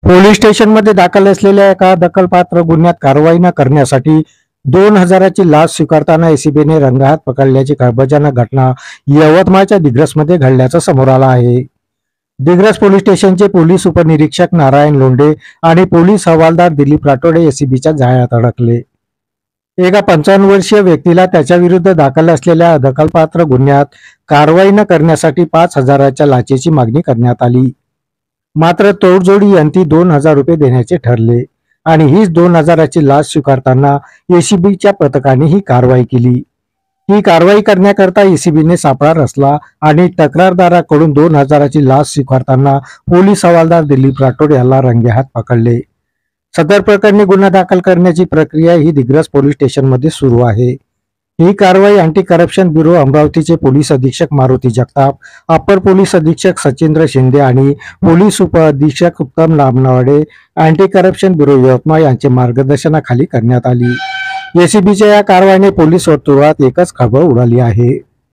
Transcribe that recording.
Police स्टेशनमध्ये दाखल असलेल्या एका दखलपात्र गुन्ह्यात कारवाई न करण्यासाठी 2,000ची लाच स्वीकारताना एसीबीने रंगहात पकडल्याची खळबळजनक घटना यवतमाळच्या दिग्रसमध्ये घडल्याचं समोर आलं आहे। दिग्रस पोलीस स्टेशनचे पोलीस उपनिरीक्षक नारायण लोंढे आणि पोलीस हवालदार दिलीप राठोडे एसीबीच्या जाळ्यात अडकले। एका 55 वर्षीय व्यक्तीला त्याच्याविरुद्ध दाखल असलेल्या दखलपात्र गुन्ह्यात कारवाई न करण्यासाठी 5,000च्या लाचेची मागणी करण्यात आली। मात्र तोडजोडी अंती 2,000 रुपये देण्याचे ठरले आणि हीच 2,000ची लाच स्वीकारताना एसीबीच्या पथकाने ही कारवाई केली। ही कारवाई करण्याकरता एसीबीने सापळा रचला आणि तक्रारदाराकडून 2,000ची लाच स्वीकारताना पोलीस हवालदार दिलीप राठोड याला रंगेहात पकडले। सदर प्रकरणी गुन्हा दाखल करण्याची प्रक्रिया ही दिग्रस पोलीस स्टेशनमध्ये सुरू आहे। ही कारवाई अँटी करप्शन ब्युरो अमरावतीचे पोलीस अधीक्षक मारुती जगताप, अप्पर पोलीस अधीक्षक सचिंद्र शिंदे आणि पोलीस उप अधीक्षक उत्तम नामनवाडे, अँटी करप्शन ब्युरो यवतमाळ यांच्या मार्गदर्शनाखाली करण्यात आली। एसीबीच्या या कारवाईने पोलीस वर्तुळात एकच खळबळ उडाली आहे।